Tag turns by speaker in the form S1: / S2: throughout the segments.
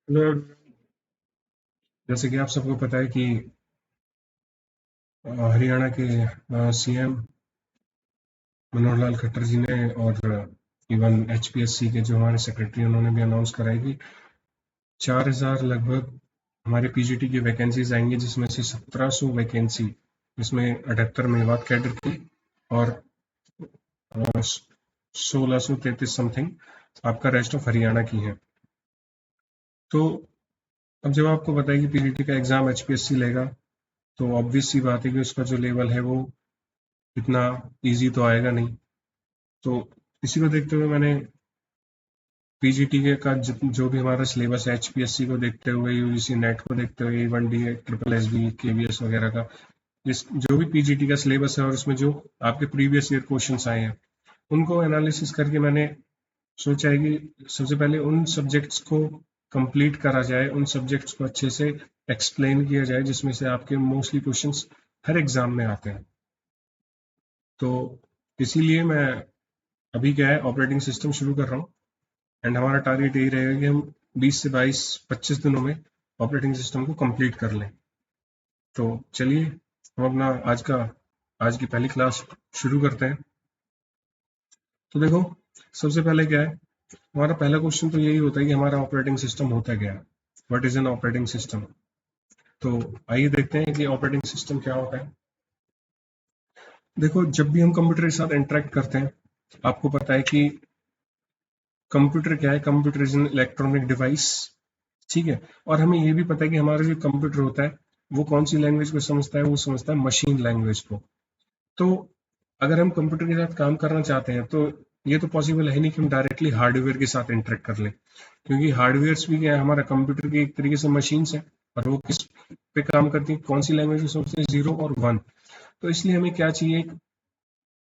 S1: Hello, जैसे कि आप सबको पता है कि हरियाणा के सीएम मनोहर लाल खट्टर जी ने और इवन एचपीएससी के जो हमारे सेक्रेटरी उन्होंने भी अनाउंस करा है कि 4000 लगभग हमारे पीजीटी की वैकेंसीज आएंगी, जिसमें से 1700 वैकेंसी जिसमें 78 मेवात कैडर की और 1633 समथिंग आपका रेस्ट ऑफ हरियाणा की है। तो अब जब आपको पता है कि पीजीटी का एग्जाम एचपीएससी लेगा, तो ऑब्वियस सी बात है कि उसका जो लेवल है वो इतना इजी तो आएगा नहीं। तो इसी को देखते हुए मैंने पीजीटी के का जो भी हमारा सिलेबस है एचपीएससी को देखते हुए, यूजीसी नेट को देखते हुए, one D triple S B KVS वगैरह का जिस जो भी पीजीटी का सिलेबस है और उसमें जो आपके प्रीवियस ईयर क्वेश्चंस आए हैं उनको एनालिसिस करके मैंने सोचा है कि सबसे पहले उन सब्जेक्ट्स को कंप्लीट करा जाए, उन सब्जेक्ट्स को अच्छे से एक्सप्लेन किया जाए जिसमें से आपके मोस्टली क्वेश्चंस हर एग्जाम में आते हैं। तो इसीलिए मैं अभी क्या है ऑपरेटिंग सिस्टम शुरू कर रहा हूँ, एंड हमारा टारगेट यही रहेगा कि हम 20 से 22-25 दिनों में ऑपरेटिंग सिस्टम को कंप्लीट कर लें। तो चलिए हम अपना आज की पहली क्लास शुरू करते हैं। तो देखो, सबसे पहले क्या है, हमारा पहला क्वेश्चन तो यही होता है कि हमारा ऑपरेटिंग सिस्टम होता क्या है, what is an operating system. तो आइए देखते हैं कि ऑपरेटिंग सिस्टम क्या होता है। देखो, जब भी हम कंप्यूटर के साथ इंटरेक्ट करते हैं, आपको पता है कि कंप्यूटर क्या है, computer is an electronic device. ठीक है, और हमें ये भी पता है कि हमारा जो कंप्यूटर होता है वो कौन सी लैंग्वेज को समझता है, वो समझता है मशीन लैंग्वेज को। तो अगर हम कंप्यूटर के साथ काम करना चाहते हैं तो ये तो पॉसिबल है नहीं कि हम डायरेक्टली हार्डवेयर के साथ इंटरेक्ट कर लें, क्योंकि हार्डवेयर भी क्या है, हमारा कंप्यूटर की एक तरीके से मशीन्स है और वो किस पे काम करती है, कौन सी लैंग्वेज को समझते हैं, 0 और 1। तो इसलिए हमें क्या चाहिए,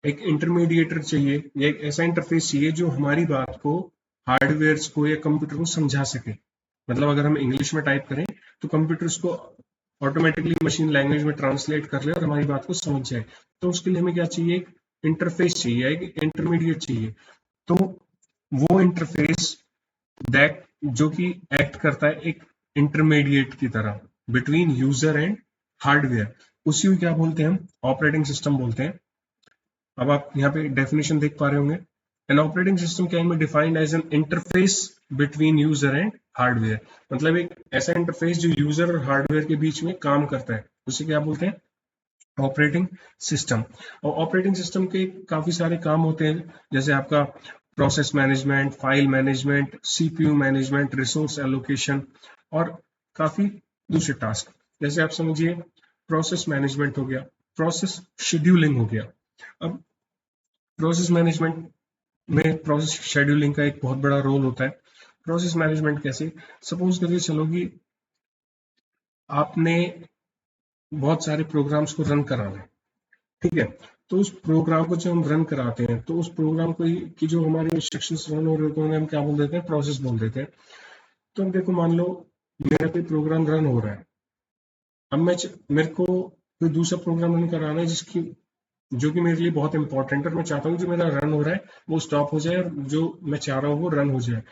S1: एक इंटरमीडिएटर चाहिए या एक ऐसा इंटरफेस चाहिए जो हमारी बात को हार्डवेयर को या कंप्यूटर को समझा सके। मतलब अगर हम इंग्लिश में टाइप करें तो कंप्यूटर उसको ऑटोमेटिकली मशीन लैंग्वेज में ट्रांसलेट कर ले और हमारी बात को समझ जाए। तो उसके लिए हमें क्या चाहिए, एक इंटरफेस चाहिए, एक इंटरमीडिएट चाहिए। तो वो इंटरफेस दैट जो कि एक्ट करता है एक इंटरमीडिएट की तरह बिटवीन यूजर एंड हार्डवेयर, उसी को क्या बोलते हैं, हम ऑपरेटिंग सिस्टम बोलते हैं। अब आप यहाँ पे डेफिनेशन देख पा रहे होंगे, an operating system can be defined as an interface between user and hardware. मतलब एक ऐसा इंटरफेस जो यूजर और हार्डवेयर के बीच में काम करता है, उसे क्या बोलते हैं, ऑपरेटिंग सिस्टम। और ऑपरेटिंग सिस्टम के काफी सारे काम होते हैं, जैसे आपका process management, file management, CPU management, resource allocation और काफी दूसरे टास्क। जैसे आप समझिए, प्रोसेस मैनेजमेंट हो गया, प्रोसेस शेड्यूलिंग हो गया। अब प्रोसेस मैनेजमेंट में प्रोसेस शेड्यूलिंग का एक बहुत बड़ा रोल होता है। प्रोसेस मैनेजमेंट कैसे, सपोज करिए चलो कि आपने बहुत सारे प्रोग्राम्स को रन कराना है। ठीक है, तो उस प्रोग्राम को जब हम रन कराते हैं तो उस प्रोग्राम को की जो हमारे इंस्ट्रक्शंस रन हो रहे होते हैं हम क्या बोल देते हैं, प्रोसेस बोल देते हैं। तो हम देखो, मान लो मेरा कोई प्रोग्राम रन हो रहा है। अब मेरे को कोई दूसरा प्रोग्राम रन कराना है जिसकी जो कि मेरे लिए बहुत इंपॉर्टेंट है, और मैं चाहता हूँ जो मेरा रन हो रहा है वो स्टॉप हो जाए और जो मैं चाह रहा हूँ वो रन हो जाए।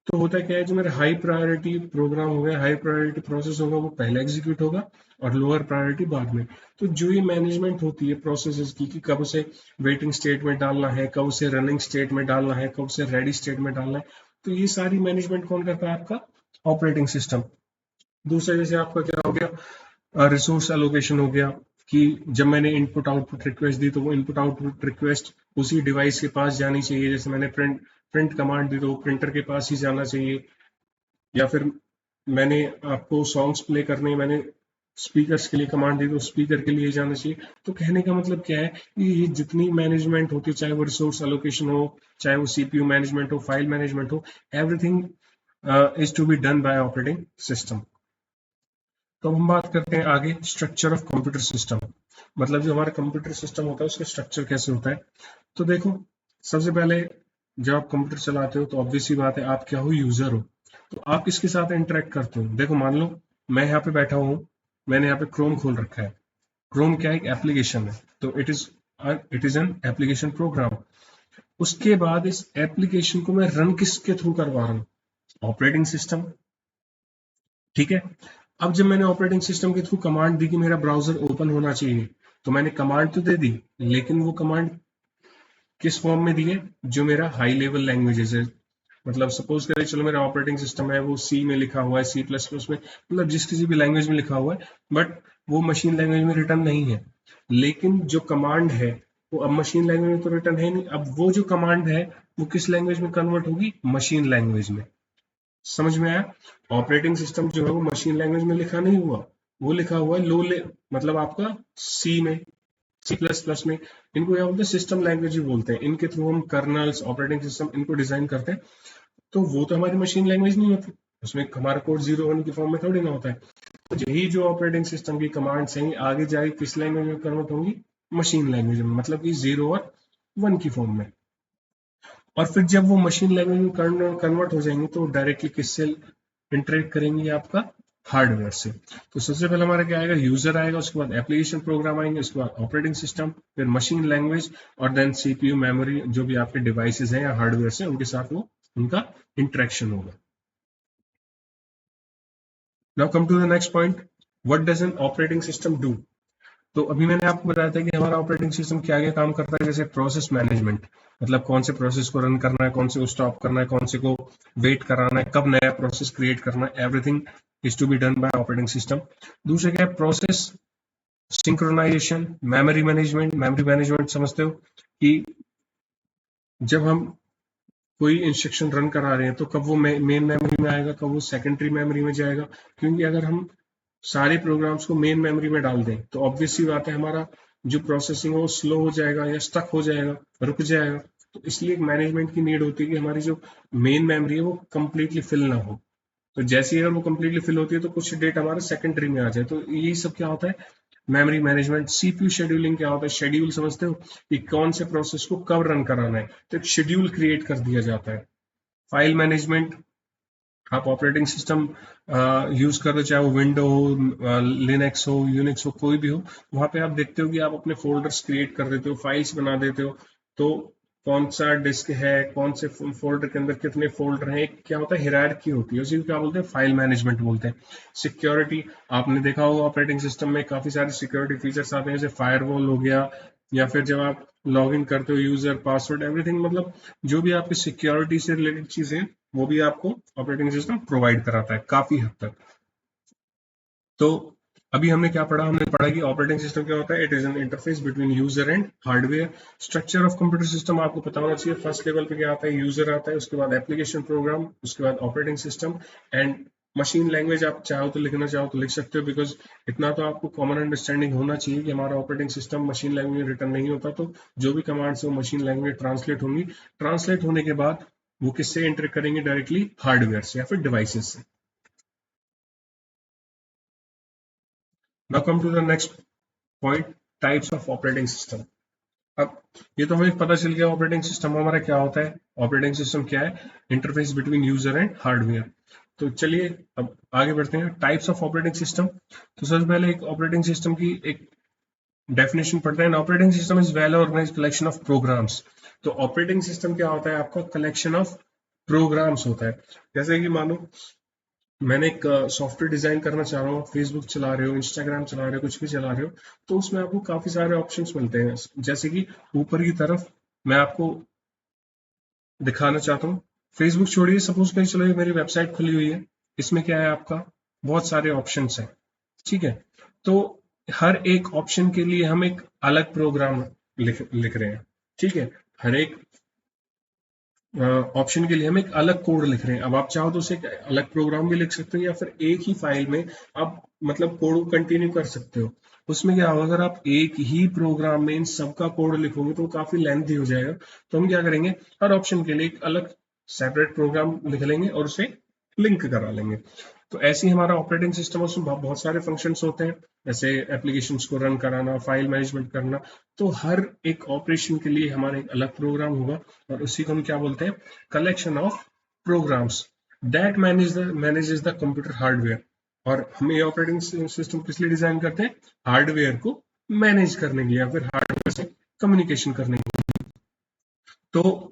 S1: तो होता क्या है, जो मेरा हाई प्रायोरिटी प्रोग्राम होगा, हाई प्रायोरिटी प्रोसेस होगा, वो पहले एग्जीक्यूट होगा और लोअर प्रायोरिटी बाद में। तो जो ये मैनेजमेंट होती है प्रोसेसेस की कि कब उसे वेटिंग स्टेट में डालना है, कब उसे रनिंग स्टेट में डालना है, कब उसे रेडी स्टेट में डालना है, तो ये सारी मैनेजमेंट कौन करता है, आपका ऑपरेटिंग सिस्टम। दूसरा जैसे आपका क्या हो गया, रिसोर्स एलोकेशन हो गया, कि जब मैंने इनपुट आउटपुट रिक्वेस्ट दी तो वो इनपुट आउटपुट रिक्वेस्ट उसी डिवाइस के पास जानी चाहिए। जैसे मैंने प्रिंट प्रिंट कमांड दी तो वो प्रिंटर के पास ही जाना चाहिए, या फिर मैंने आपको सॉन्ग्स प्ले करने, मैंने स्पीकर्स के लिए कमांड दी तो स्पीकर के लिए जाना चाहिए। तो कहने का मतलब क्या है कि ये जितनी मैनेजमेंट होती है, चाहे वो रिसोर्स एलोकेशन हो, चाहे वो सीपीयू मैनेजमेंट हो, फाइल मैनेजमेंट हो, everything is to be done by operating system. तो हम बात करते हैं आगे स्ट्रक्चर ऑफ कंप्यूटर सिस्टम। मतलब जो हमारा कंप्यूटर सिस्टम होता है उसका स्ट्रक्चर कैसे होता है। तो देखो, सबसे पहले जब आप कंप्यूटर चलाते हो तो ऑब्वियस सी बात है आप क्या हो, यूजर हो। तो आप किसके साथ इंटरेक्ट करते हो, देखो मान लो मैं यहाँ पे बैठा हूँ, मैंने यहाँ पे क्रोम खोल रखा है। क्रोम क्या है, एक एप्लीकेशन है, तो it is an application program. उसके बाद इस एप्लीकेशन को मैं रन किसके थ्रू करवा रहा हूँ, ऑपरेटिंग सिस्टम। ठीक है। अब जब मैंने ऑपरेटिंग सिस्टम के थ्रू कमांड दी कि मेरा ब्राउजर ओपन होना चाहिए, तो मैंने कमांड तो दे दी, लेकिन वो कमांड किस फॉर्म में दी है, जो मेरा हाई लेवल लैंग्वेजेस है। मतलब सपोज करें, चलो मेरा ऑपरेटिंग सिस्टम है वो सी में लिखा हुआ है, सी प्लस प्लस में, मतलब जिस किसी भी लैंग्वेज में लिखा हुआ है, बट वो मशीन लैंग्वेज में रिटर्न नहीं है। लेकिन जो कमांड है वो अब मशीन लैंग्वेज में तो रिटर्न है नहीं, अब वो जो कमांड है वो किस लैंग्वेज में कन्वर्ट होगी, मशीन लैंग्वेज में। समझ में आया? ऑपरेटिंग सिस्टम जो है वो मशीन लैंग्वेज में लिखा नहीं हुआ, वो लिखा हुआ है मतलब आपका सी में, सी प्लस प्लस में। इनको क्या बोलते हैं, सिस्टम लैंग्वेज ही बोलते हैं। इनके थ्रू हम कर्नल्स, ऑपरेटिंग सिस्टम इनको डिजाइन करते हैं। तो वो तो हमारी मशीन लैंग्वेज नहीं होती, उसमें हमारा कोड 0 1 की फॉर्म में थोड़ी ना होता है। तो यही जो ऑपरेटिंग सिस्टम की कमांड्स हैं आगे जाके किस लैंग्वेज में कन्वर्ट होंगी, मशीन लैंग्वेज में, मतलब कि 0 और 1 की फॉर्म में। और फिर जब वो मशीन लैंग्वेज में कन्वर्ट हो जाएंगे तो डायरेक्टली किससे इंटरेक्ट करेंगे, आपका हार्डवेयर से। तो सबसे पहले हमारा क्या आएगा, यूजर आएगा, उसके बाद एप्लीकेशन प्रोग्राम आएंगे, उसके बाद ऑपरेटिंग सिस्टम, फिर मशीन लैंग्वेज, और देन सीपीयू, मेमोरी, जो भी आपके डिवाइसेस हैं या हार्डवेयर से उनके साथ वो उनका इंटरेक्शन होगा। Now come to the next point, what does an operating system do. तो अभी मैंने आपको बताया था कि हमारा ऑपरेटिंग सिस्टम क्या क्या काम करता है, जैसे प्रोसेस मैनेजमेंट, मतलब कौन से प्रोसेस को रन करना है, कौन से को स्टॉप करना है, कौन से को वेट कराना है, कब नया प्रोसेस क्रिएट करना है, everything is to be done by operating system. दूसरा क्या है, प्रोसेस सिंक्रोनाइजेशन, मेमोरी मैनेजमेंट समझते हो कि जब हम कोई इंस्ट्रक्शन रन करा रहे हैं तो कब वो मेन मेमोरी में आएगा, कब वो सेकेंडरी मेमोरी में जाएगा। क्योंकि अगर हम सारे प्रोग्राम्स को मेन मेमोरी में डाल दें तो ऑब्वियस सी बात है, हमारा जो प्रोसेसिंग है वो स्लो हो जाएगा या स्टक हो जाएगा, रुक जाएगा। तो इसलिए एक मैनेजमेंट की नीड होती है कि हमारी जो मेन मेमोरी है वो कंप्लीटली फिल ना हो। तो जैसे ही अगर वो कंप्लीटली फिल होती है तो कुछ डेटा हमारा सेकेंडरी में आ जाए। तो यही सब क्या होता है, मेमोरी मैनेजमेंट। सीपीयू शेड्यूलिंग क्या होता है, शेड्यूल समझते हो कि कौन से प्रोसेस को कब रन कराना है, तो एक शेड्यूल क्रिएट कर दिया जाता है। फाइल मैनेजमेंट, आप ऑपरेटिंग सिस्टम यूज कर रहे हो, चाहे वो विंडो हो, लिनक्स हो, यूनिक्स हो, कोई भी हो, वहां पे आप देखते हो कि आप अपने फोल्डर्स क्रिएट कर देते हो, फाइल्स बना देते हो। तो कौन सा डिस्क है, कौन से फोल्डर के अंदर कितने फोल्डर हैं, एक क्या होता है, हिरार्की होती है, उसी को क्या बोलते हैं, फाइल मैनेजमेंट बोलते हैं। सिक्योरिटी, आपने देखा होगा ऑपरेटिंग सिस्टम में काफी सारे सिक्योरिटी फीचर्स आते हैं, जैसे फायरवॉल हो गया, या फिर जब आप लॉग इन करते हो, यूजर पासवर्ड एवरीथिंग, मतलब जो भी आपकी सिक्योरिटी से रिलेटेड चीजें, वो भी आपको ऑपरेटिंग सिस्टम प्रोवाइड कराता है काफी हद तक। तो अभी हमने क्या पढ़ा, हमने पढ़ा कि ऑपरेटिंग सिस्टम क्या होता है, it is an interface between user and hardware. Structure of computer system आपको पता होना चाहिए। फर्स्ट लेवल पे क्या आता है, यूजर आता है, उसके बाद एप्लीकेशन प्रोग्राम, उसके बाद operating system, and machine language. आप चाहो तो लिखना चाहो तो लिख सकते हो, बिकॉज इतना तो आपको कॉमन अंडरस्टैंडिंग होना चाहिए कि हमारा ऑपरेटिंग सिस्टम मशीन लैंग्वेज में रिटर्न नहीं होता, तो जो भी कमांड्स है वो मशीन लैंग्वेज में ट्रांसलेट होंगी। ट्रांसलेट होने के बाद वो किससे एंटर करेंगे, डायरेक्टली हार्डवेयर से या फिर डिवाइसेस से। Now come to the next point, types of operating system. अब ये तो हमें पता चल गया ऑपरेटिंग सिस्टम हमारा क्या होता है। ऑपरेटिंग सिस्टम क्या है, interface between user and hardware. तो चलिए अब आगे बढ़ते हैं, टाइप्स ऑफ ऑपरेटिंग सिस्टम। तो सबसे पहले एक ऑपरेटिंग सिस्टम की एक डेफिनेशन पढ़ते हैं। Operating system is well organize collection of programs. तो ऑपरेटिंग सिस्टम क्या होता है, आपका कलेक्शन ऑफ प्रोग्राम्स होता है। जैसे कि मानो मैंने एक सॉफ्टवेयर डिजाइन करना चाह रहा हूँ, फेसबुक चला रहे हो, इंस्टाग्राम चला रहे हो, कुछ भी चला रहे हो, तो उसमें आपको काफी सारे ऑप्शंस मिलते हैं। जैसे कि ऊपर की तरफ मैं आपको दिखाना चाहता हूँ, फेसबुक छोड़िए, सपोज करिए चलो ये मेरी वेबसाइट खुली हुई है, इसमें क्या है आपका बहुत सारे ऑप्शंस हैं, ठीक है। तो हर एक ऑप्शन के लिए हम एक अलग प्रोग्राम लिख रहे हैं, ठीक है। हर एक ऑप्शन के लिए हम एक अलग कोड लिख रहे हैं। अब आप चाहो तो उसे एक अलग प्रोग्राम भी लिख सकते हो, या फिर एक ही फाइल में आप मतलब कोड को कंटिन्यू कर सकते हो। उसमें क्या होगा, अगर आप एक ही प्रोग्राम में इन सबका कोड लिखोगे तो वो काफी लेंथी हो जाएगा। तो हम क्या करेंगे, हर ऑप्शन के लिए एक अलग सेपरेट प्रोग्राम लिख लेंगे और उसे लिंक करा लेंगे। तो ऐसे ही हमारा ऑपरेटिंग सिस्टम, उसमें बहुत सारे फंक्शंस होते हैं, जैसे एप्लीकेशंस को रन कराना, फाइल मैनेजमेंट करना। तो हर एक ऑपरेशन के लिए हमारा एक अलग प्रोग्राम होगा, और उसी को हम क्या बोलते हैं, collection of programmes that manages the computer hardware. और हम ये ऑपरेटिंग सिस्टम किस लिए डिजाइन करते हैं, हार्डवेयर को मैनेज करने के लिए या फिर हार्डवेयर से कम्युनिकेशन करने के लिए। तो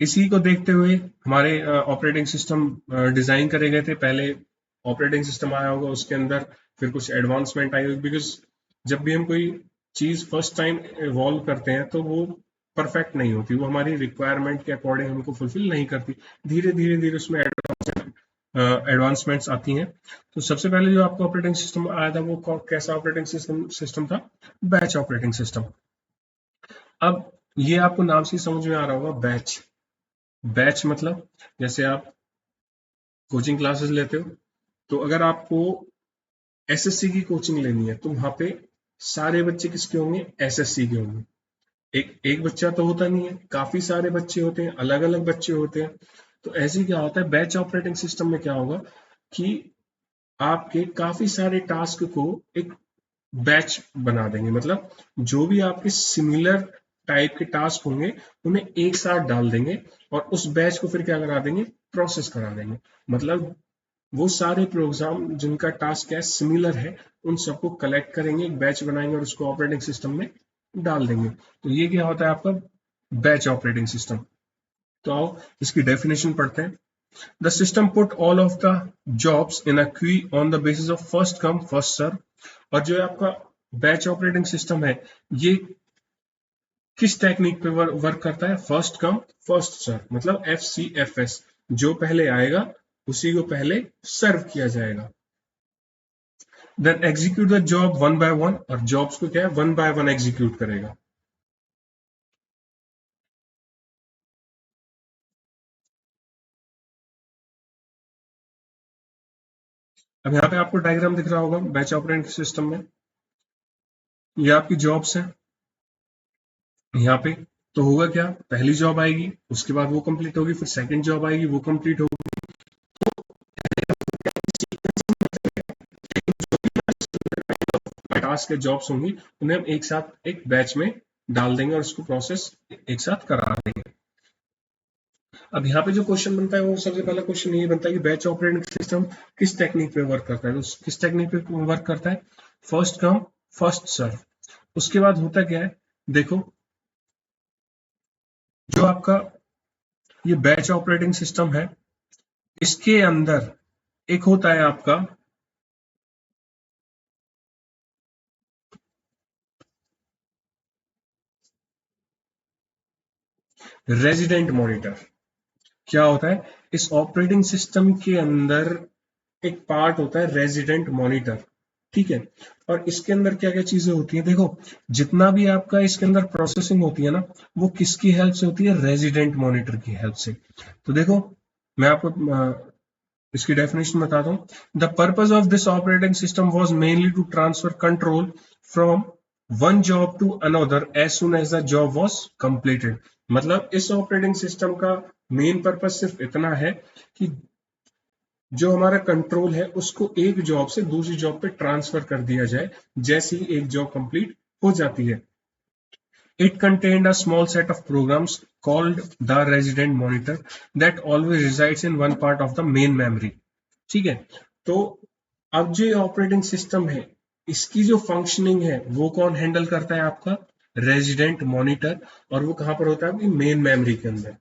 S1: इसी को देखते हुए हमारे ऑपरेटिंग सिस्टम डिजाइन करे गए थे। पहले ऑपरेटिंग सिस्टम आया होगा उसके अंदर फिर कुछ एडवांसमेंट आई होगी, बिकॉज जब भी हम कोई चीज फर्स्ट टाइम इवॉल्व करते हैं तो वो परफेक्ट नहीं होती, वो हमारी रिक्वायरमेंट के अकॉर्डिंग हमको फुलफिल नहीं करती। धीरे धीरे धीरे उसमें एडवांसमेंट्स आती हैं। तो सबसे पहले जो आपका ऑपरेटिंग सिस्टम आया था वो कैसा ऑपरेटिंग सिस्टम था? Batch operating system. अब ये आपको नाम से समझ में आ रहा होगा, बैच। बैच मतलब जैसे आप कोचिंग क्लासेस लेते हो, तो अगर आपको एसएससी की कोचिंग लेनी है तो वहां पे सारे बच्चे किसके होंगे? एसएससी के होंगे। एक एक बच्चा तो होता नहीं है, काफी सारे बच्चे होते हैं, अलग अलग बच्चे होते हैं। तो ऐसे क्या होता है, बैच ऑपरेटिंग सिस्टम में क्या होगा कि आपके काफी सारे टास्क को एक बैच बना देंगे, मतलब जो भी आपके सिमिलर टाइप के टास्क होंगे उन्हें एक साथ डाल देंगे और उस बैच को फिर क्या करा देंगे? प्रोसेस करा देंगे। मतलब वो सारे प्रोग्राम जिनका टास्क है सिमिलर है उन सबको कलेक्ट करेंगे, एक बैच बनाएंगे और उसको ऑपरेटिंग सिस्टम में डाल देंगे। तो ये क्या होता है आपका बैच ऑपरेटिंग सिस्टम। तो आओ इसकी डेफिनेशन पढ़ते हैं। The system put all of the jobs in a queue on the basis of first come first serve. और जो आपका बैच ऑपरेटिंग सिस्टम है ये किस टेक्निक पे वर्क करता है? फर्स्ट कम फर्स्ट सर्व, मतलब FCFS। जो पहले आएगा उसी को पहले सर्व किया जाएगा। Then execute the job one by one, और जॉब्स को क्या है? वन बाय वन एग्जीक्यूट करेगा। अब यहाँ पे आपको डायग्राम दिख रहा होगा बैच ऑपरेटिंग सिस्टम में। ये आपकी जॉब्स है यहाँ पे। तो होगा क्या, पहली जॉब आएगी उसके बाद वो कंप्लीट होगी, फिर सेकंड जॉब आएगी वो कंप्लीट होगी। टास्क के जॉब्स होंगी उन्हें हम एक साथ एक बैच में डाल देंगे और उसको प्रोसेस एक साथ करा देंगे। अब यहाँ पे जो क्वेश्चन बनता है वो सबसे पहला क्वेश्चन ये बनता है कि बैच ऑपरेटिंग सिस्टम किस टेक्निक पे वर्क करता है? तो किस टेक्निक पे वर्क करता है? First come first serve. उसके बाद होता क्या है, देखो जो आपका ये बैच ऑपरेटिंग सिस्टम है इसके अंदर एक होता है आपका रेजिडेंट मॉनिटर। क्या होता है इस ऑपरेटिंग सिस्टम के अंदर? एक पार्ट होता है रेजिडेंट मॉनिटर, ठीक है। और इसके अंदर क्या क्या चीजें होती हैं, देखो जितना भी आपका इसके अंदर प्रोसेसिंग होती है ना वो किसकी हेल्प से होती है? रेजिडेंट मॉनिटर की हेल्प से। तो देखो मैं आपको इसकी डेफिनेशन बताता हूं। The purpose of this operating system was mainly to transfer control from one job to another as soon as the job was completed. मतलब इस ऑपरेटिंग सिस्टम का मेन पर्पज सिर्फ इतना है कि जो हमारा कंट्रोल है उसको एक जॉब से दूसरी जॉब पे ट्रांसफर कर दिया जाए जैसे ही एक जॉब कंप्लीट हो जाती है। It contained a small set of programs called the resident monitor that always resides in one part of the main memory. ठीक है, तो अब जो ऑपरेटिंग सिस्टम है इसकी जो फंक्शनिंग है वो कौन हैंडल करता है? आपका रेजिडेंट मॉनिटर। और वो कहां पर होता है? आपकी मेन मेमोरी के अंदर।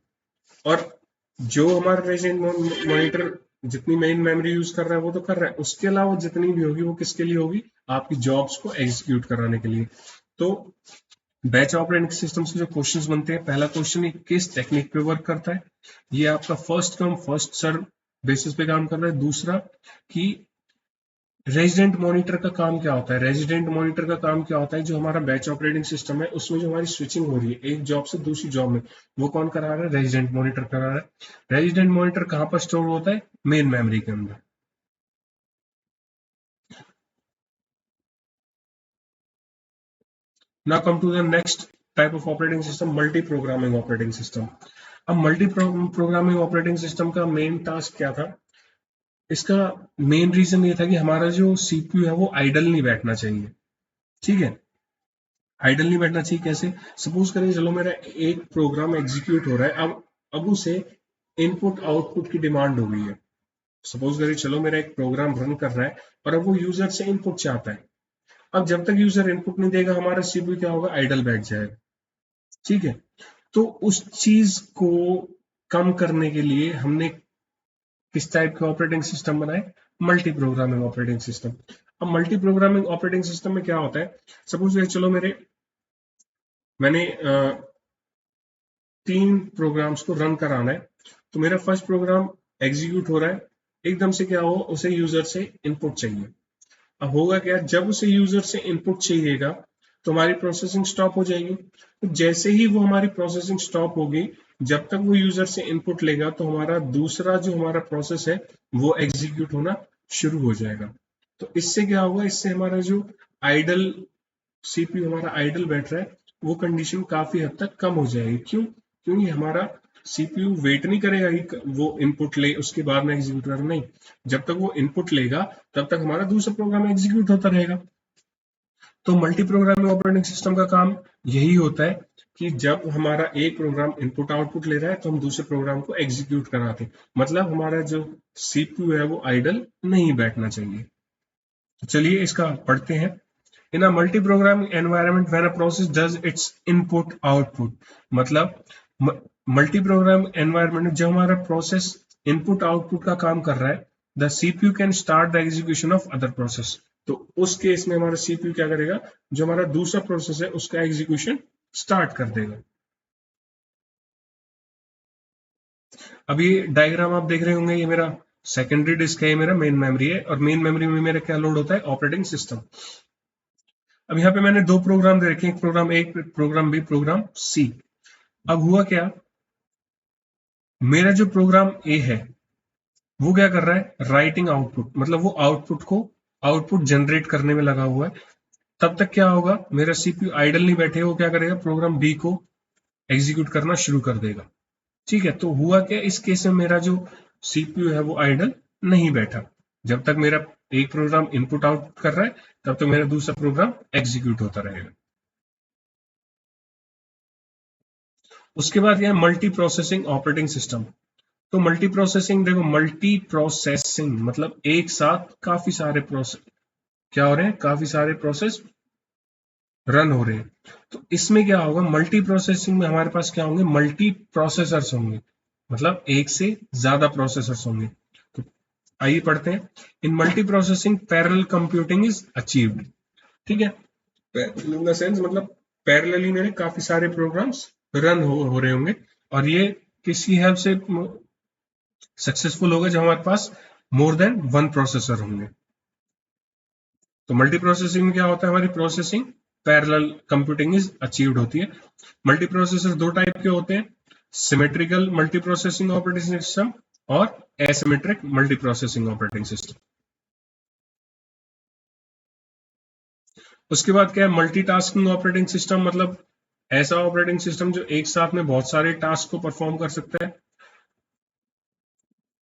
S1: और जो हमारा रेजिडेंट मॉनिटर जितनी मेन मेमोरी यूज कर रहा है वो तो कर रहा है, उसके अलावा जितनी भी होगी वो किसके लिए होगी? आपकी जॉब्स को एग्जीक्यूट कराने के लिए। तो बैच ऑपरेटिंग सिस्टम से जो क्वेश्चंस बनते हैं, पहला क्वेश्चन है किस टेक्निक पे वर्क करता है? ये आपका first come first serve basis पे काम कर रहा है। दूसरा कि रेजिडेंट मॉनिटर का काम क्या होता है? रेजिडेंट मॉनिटर का काम क्या होता है? जो हमारा बैच ऑपरेटिंग सिस्टम है उसमें जो हमारी स्विचिंग हो रही है एक जॉब से दूसरी जॉब में, वो कौन करा रहा है? रेजिडेंट मॉनिटर करा रहा है। रेजिडेंट मॉनिटर कहां पर स्टोर होता है? मेन मेमोरी के अंदर। Now come to the next type of operating system, multi programming operating system. अब मल्टी प्रोग्रामिंग ऑपरेटिंग सिस्टम का मेन टास्क क्या था? इसका मेन रीजन ये था कि हमारा जो सीपीयू है वो आइडल नहीं बैठना चाहिए, ठीक है। आइडल नहीं बैठना चाहिए कैसे? सपोज करें चलो मेरा एक प्रोग्राम एग्जीक्यूट हो रहा है, अब उसे इनपुट आउटपुट की डिमांड हो गई है। सपोज करें चलो मेरा एक प्रोग्राम रन कर रहा है और अब वो यूजर से इनपुट चाहता है। अब जब तक यूजर इनपुट नहीं देगा हमारा सीपीयू क्या होगा? आइडल बैठ जाएगा, ठीक है। तो उस चीज को कम करने के लिए हमने किस टाइप के ऑपरेटिंग सिस्टम बनाए? Multi programming operating system. अब मल्टी प्रोग्रामिंग ऑपरेटिंग सिस्टम में क्या होता है, सपोज चलो मैंने 3 प्रोग्राम्स को रन कराना है, तो मेरा फर्स्ट प्रोग्राम एग्जीक्यूट हो रहा है, एकदम से क्या हो, उसे यूजर से इनपुट चाहिए। अब होगा क्या, जब उसे यूजर से इनपुट चाहिएगा तो हमारी प्रोसेसिंग स्टॉप हो जाएगी। तो जैसे ही वो हमारी प्रोसेसिंग स्टॉप होगी, जब तक वो यूजर से इनपुट लेगा तो हमारा दूसरा जो हमारा प्रोसेस है वो एग्जीक्यूट होना शुरू हो जाएगा। तो इससे क्या होगा, इससे हमारा जो आइडल सीपीयू हमारा आइडल बैठ रहा है वो कंडीशन काफी हद तक कम हो जाएगी। क्यों? क्योंकि हमारा सीपीयू वेट नहीं करेगा कि वो इनपुट ले उसके बाद में एग्जीक्यूट करेगा, नहीं, जब तक वो इनपुट लेगा तब तक हमारा दूसरा प्रोग्राम एग्जीक्यूट होता रहेगा। तो मल्टी प्रोग्रामिंग ऑपरेटिंग सिस्टम का काम यही होता है कि जब हमारा एक प्रोग्राम इनपुट आउटपुट ले रहा है तो हम दूसरे प्रोग्राम को एग्जीक्यूट कराते हैं, मतलब हमारा जो सीपीयू है वो आइडल नहीं बैठना चाहिए। चलिए इसका पढ़ते हैं। In a multi-programming environment, when a process does its input output, मतलब मल्टी प्रोग्राम एनवायरमेंट में जब हमारा प्रोसेस इनपुट आउटपुट का काम कर रहा है, the CPU can start the execution of other process. तो उस केस में हमारा सीपीयू क्या करेगा, जो हमारा दूसरा प्रोसेस है उसका एग्जीक्यूशन स्टार्ट कर देगा। अब ये डायग्राम आप देख रहे होंगे, ये मेरा सेकेंडरी डिस्क है, ये मेरा मेन मेमोरी है, और मेन मेमोरी में मेरा क्या लोड होता है, ऑपरेटिंग सिस्टम। अब यहाँ पे मैंने 2 प्रोग्राम दे रखे हैं, प्रोग्राम ए, प्रोग्राम बी, प्रोग्राम सी। अब हुआ क्या, मेरा जो प्रोग्राम ए है वो क्या कर रहा है, राइटिंग आउटपुट, मतलब वो आउटपुट जनरेट करने में लगा हुआ है। तब तक क्या होगा, मेरा सीपीयू आइडल नहीं बैठे, वो क्या करेगा, प्रोग्राम बी को एग्जीक्यूट करना शुरू कर देगा। ठीक है, तो हुआ क्या, इस केस में मेरा जो सीपीयू है वो आइडल नहीं बैठा। जब तक मेरा एक प्रोग्राम इनपुट आउट कर रहा है तब तक मेरा दूसरा प्रोग्राम एग्जीक्यूट होता रहेगा। उसके बाद क्या है, मल्टी प्रोसेसिंग ऑपरेटिंग सिस्टम। तो मल्टी प्रोसेसिंग, देखो मल्टी प्रोसेसिंग मतलब एक साथ काफी सारे प्रोसेस क्या हो रहे हैं, काफी सारे प्रोसेस रन हो रहे हैं। तो इसमें क्या होगा, मल्टी प्रोसेसिंग में हमारे पास क्या होंगे, मल्टी प्रोसेसर्स होंगे, मतलब एक से ज्यादा प्रोसेसर्स होंगे। तो आइए पढ़ते हैं। In multi processing parallel computing is achieved. ठीक है, इन द सेंस मतलब पैरेलली मेरे काफी सारे प्रोग्राम्स रन हो रहे होंगे, और ये किसकी हेल्प से सक्सेसफुल होगा, जब हमारे पास मोर देन वन प्रोसेसर होंगे। तो मल्टी प्रोसेसिंग में क्या होता है, हमारी processing parallel computing is achieved होती है। मल्टी प्रोसेसर 2 टाइप के होते हैं, symmetrical multi processing operating system और asymmetric multi processing operating system. उसके बाद क्या है, मल्टीटास्किंग ऑपरेटिंग सिस्टम, मतलब ऐसा ऑपरेटिंग सिस्टम जो एक साथ में बहुत सारे टास्क को परफॉर्म कर सकता है।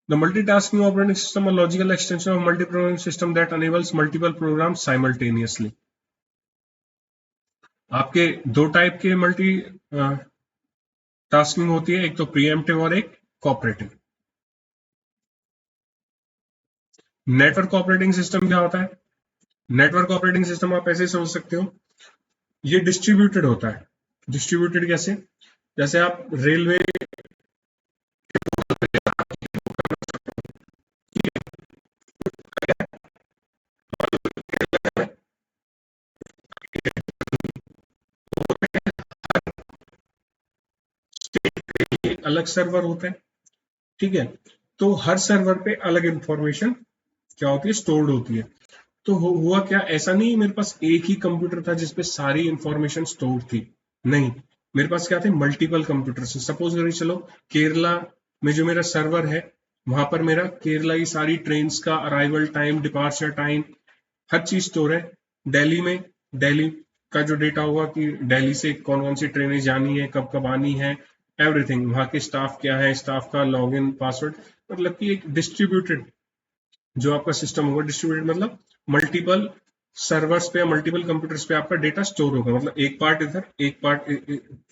S1: The multitasking operating system, a logical extension of multi-programming system that enables multiple programs simultaneously. आपके 2 टाइप के मल्टी टास्किंग होती है, एक तो प्रीएम्प्टिव और एक कोऑपरेटिव। नेटवर्क ऑपरेटिंग सिस्टम क्या होता है, नेटवर्क ऑपरेटिंग सिस्टम आप ऐसे समझ सकते हो, ये डिस्ट्रीब्यूटेड होता है। डिस्ट्रीब्यूटेड कैसे, जैसे आप रेलवे अलग सर्वर होते हैं, ठीक है, तो हर सर्वर पे अलग इंफॉर्मेशन क्या होती है, स्टोर्ड होती है। तो हुआ क्या, ऐसा नहीं मेरे पास एक ही कंप्यूटर था जिसपे सारी इंफॉर्मेशन स्टोर थी, नहीं, मेरे पास क्या थे, मल्टीपल कंप्यूटर। सपोज करिए चलो केरला में जो मेरा सर्वर है वहां पर मेरा केरला की सारी ट्रेन का अराइवल टाइम, डिपार्चर टाइम, हर चीज स्टोर है। दिल्ली में दिल्ली का जो डेटा होगा कि दिल्ली से कौन कौन सी ट्रेनें जानी है, कब कब आनी है, एवरीथिंग, वहां के स्टाफ क्या है, स्टाफ का लॉगिन पासवर्ड, मतलब कि एक डिस्ट्रीब्यूटेड जो आपका सिस्टम होगा, डिस्ट्रीब्यूटेड मतलब मल्टीपल सर्वर्स पे या मल्टीपल कंप्यूटर्स पे आपका डेटा स्टोर होगा, मतलब एक पार्ट इधर, एक पार्ट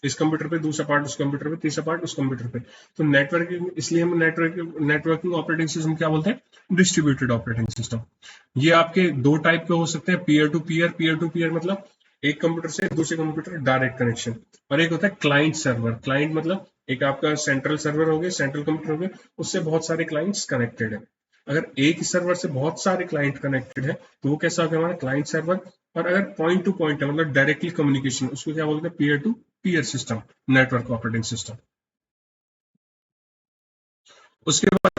S1: इस कंप्यूटर पे, दूसरा पार्ट उस कंप्यूटर पे, तीसरा पार्ट उस कंप्यूटर पे। तो नेटवर्किंग, इसलिए हम नेटवर्किंग ऑपरेटिंग सिस्टम क्या बोलते हैं, डिस्ट्रीब्यूटेड ऑपरेटिंग सिस्टम। ये आपके 2 टाइप के हो सकते हैं, पीयर टू पीयर मतलब एक कंप्यूटर से दूसरे कंप्यूटर डायरेक्ट कनेक्शन, और एक होता है क्लाइंट सर्वर। क्लाइंट मतलब एक आपका सेंट्रल सर्वर हो गया, सेंट्रल कंप्यूटर हो गया, उससे बहुत सारे क्लाइंट्स कनेक्टेड है। अगर एक ही सर्वर से बहुत सारे क्लाइंट कनेक्टेड है तो वो कैसा होगा हमारा क्लाइंट सर्वर। और अगर पॉइंट टू पॉइंट है मतलब डायरेक्टली कम्युनिकेशन, उसको क्या बोलते हैं peer to peer system, network operating system. उसके बाद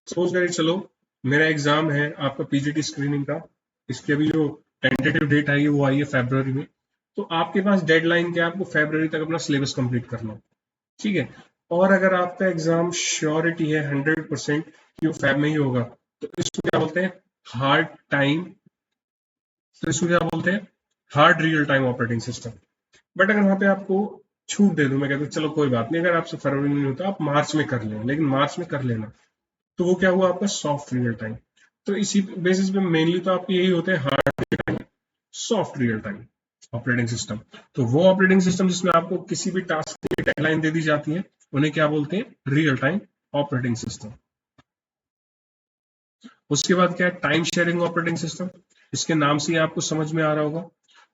S1: सपोज करिए चलो मेरा एग्जाम है आपका पीजीटी स्क्रीनिंग का, इसकी अभी जो टेंटेटिव डेट आई है वो आई है फरवरी में। तो आपके पास डेडलाइन क्या है, आपको फरवरी तक अपना सिलेबस कंप्लीट करना है, ठीक है। और अगर आपका एग्जाम श्योरिटी है 100% कि वो फैब में ही होगा, तो इसको क्या बोलते हैं हार्ड टाइम, तो इसको क्या बोलते हैं hard real time operating system. But अगर वहां पे आपको छूट दे दूं, मैं कहता हूँ चलो कोई बात नहीं, अगर आपसे फरवरी में नहीं होता आप मार्च में कर लेना, लेकिन मार्च में कर लेना, तो वो क्या हुआ आपका सॉफ्ट रियल टाइम। तो इसी बेसिस पे मेनली तो आपके यही होते हैं hard soft real time operating system. तो वो ऑपरेटिंग सिस्टम जिसमें आपको किसी भी टास्क की डेडलाइन दे दी जाती है उन्हें क्या बोलते हैं रियल टाइम ऑपरेटिंग सिस्टम। उसके बाद क्या है टाइम शेयरिंग ऑपरेटिंग सिस्टम। इसके नाम से ही आपको समझ में आ रहा होगा,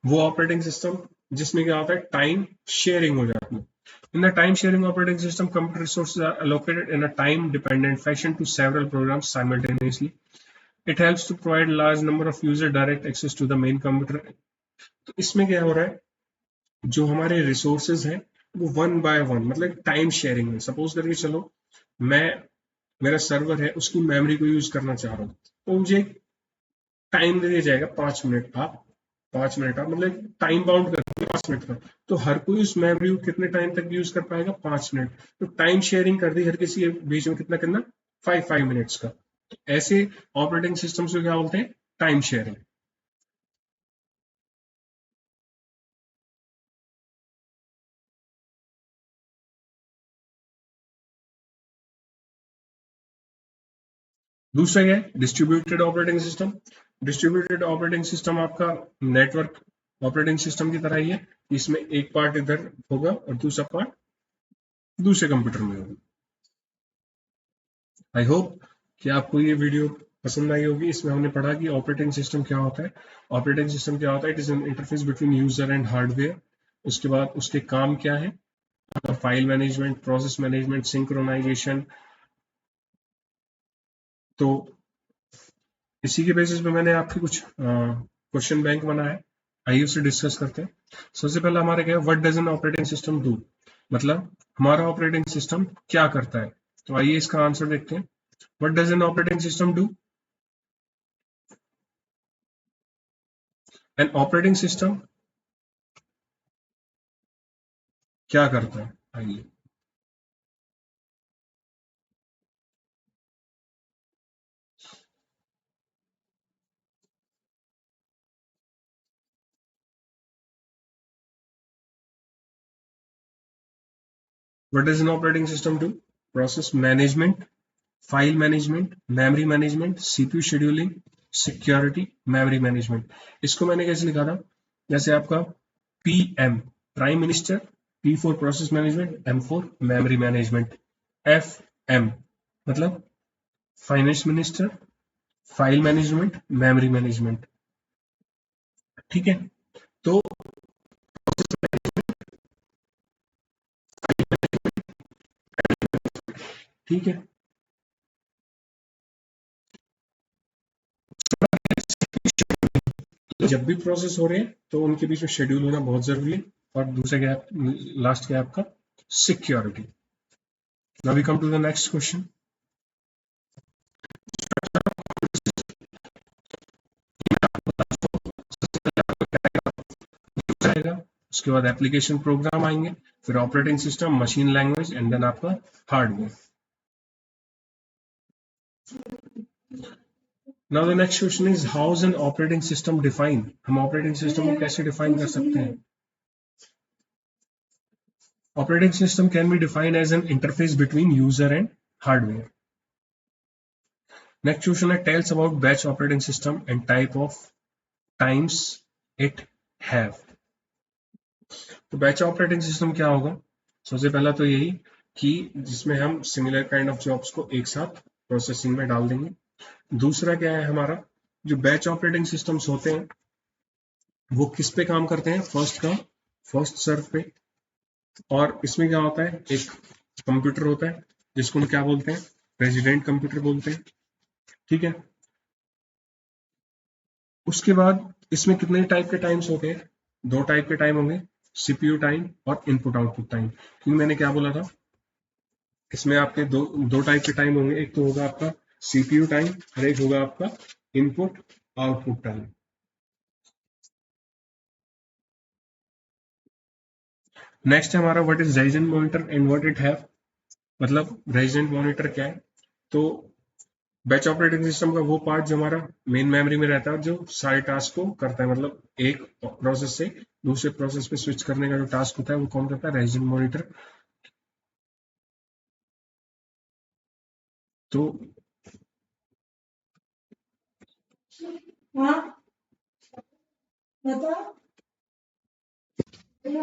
S1: वो ऑपरेटिंग सिस्टम जिसमें क्या होता है टाइम शेयरिंग हो जाती है। In the time sharing operating system, computer resources are allocated in a time dependent fashion to several programs simultaneously. It helps to provide large number of user direct access to the main computer. तो इसमें क्या हो रहा है जो हमारे resources हैं वो वन बाय वन मतलब टाइम शेयरिंग है। सपोज करके चलो मैं मेरा सर्वर है उसकी मेमोरी को यूज करना चाह रहा हूँ, तो मुझे टाइम दे दिया जाएगा 5 मिनट, आप 5 मिनट आप मतलब टाइम बाउंड कर दिया 5 मिनट का। तो हर कोई उस मेमोरी को कितने टाइम तक यूज कर पाएगा 5 मिनट। तो टाइम शेयरिंग कर दी हर किसी के बीच में कितना करना 5 5 मिनट्स का। तो ऐसे ऑपरेटिंग सिस्टम को क्या बोलते हैं टाइम शेयरिंग। दूसरा क्या है distributed operating system. Distributed operating system आपका नेटवर्क ऑपरेटिंग सिस्टम की तरह ही है, इसमें एक पार्ट इधर होगा और दूसरा पार्ट दूसरे कंप्यूटर में होगा। आई होप कि आपको ये वीडियो पसंद आई होगी। इसमें हमने पढ़ा कि ऑपरेटिंग सिस्टम क्या होता है। ऑपरेटिंग सिस्टम क्या होता है, it is an interface between user and hardware. उसके बाद उसके काम क्या है, file management, process management, synchronization. तो इसी के बेसिस पे मैंने आपके कुछ क्वेश्चन बैंक बनाया है, आइए उसे डिस्कस करते हैं। सबसे पहला हमारे क्या है what does an operating system do, मतलब हमारा ऑपरेटिंग सिस्टम क्या करता है। तो आइए इसका आंसर देखते हैं। What does an operating system do, N operating system क्या करता है, आइए। What does an operating system do? Process management, file management, memory management, CPU scheduling, security, memory management। इसको मैंने कैसे लिखा था, जैसे आपका PM prime minister, P for process management, M for memory management, FM मतलब finance minister, file management, memory management. ठीक है, तो ठीक है, तो जब भी प्रोसेस हो रहे हैं तो उनके बीच में शेड्यूल होना बहुत जरूरी है। और दूसरा क्या है लास्ट क्या है आपका security. Now we come to the next question. आएगा, उसके बाद एप्लीकेशन प्रोग्राम आएंगे, फिर operating system, machine language and then आपका hardware. Now the next question is how is an operating system define, हम ऑपरेटिंग सिस्टम को कैसे डिफाइन कर सकते हैं। Operating system can be defined as an interface between user and hardware. Next question है tells about batch operating system and type of times it have. तो batch operating system क्या होगा, सबसे पहला तो यही कि जिसमें हम सिमिलर काइंड ऑफ जॉब्स को एक साथ प्रोसेसिंग में डाल देंगे। दूसरा क्या है हमारा जो बैच ऑपरेटिंग सिस्टम्स होते हैं वो किस पे काम करते हैं, फर्स्ट कम फर्स्ट सर्व पे। और इसमें क्या होता है, एक कंप्यूटर होता है जिसको हम क्या बोलते हैं, रेजिडेंट कंप्यूटर बोलते हैं, ठीक है। उसके बाद इसमें कितने टाइप के टाइम्स होते हैं, दो टाइप के टाइम होंगे, सीपीयू टाइम और इनपुट आउटपुट टाइम। क्योंकि मैंने क्या बोला था, इसमें आपके दो दो टाइप के टाइम होंगे, एक तो होगा आपका सीपीयू टाइम और एक होगा आपका इनपुट आउटपुट टाइम। नेक्स्ट है हमारा what is resident monitor and what it have. मतलब रेजिडेंट मॉनिटर क्या है, तो बैच ऑपरेटिंग सिस्टम का वो पार्ट जो हमारा मेन मेमोरी में रहता है, जो सारे टास्क को करता है, मतलब एक प्रोसेस से दूसरे प्रोसेस पे स्विच करने का जो टास्क होता है वो कौन करता है, रेजिडेंट मॉनिटर। तो
S2: हाँ बता भैया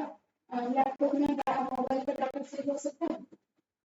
S2: लैपटॉप में मोबाइल पे डाटा सेव हो सकता है।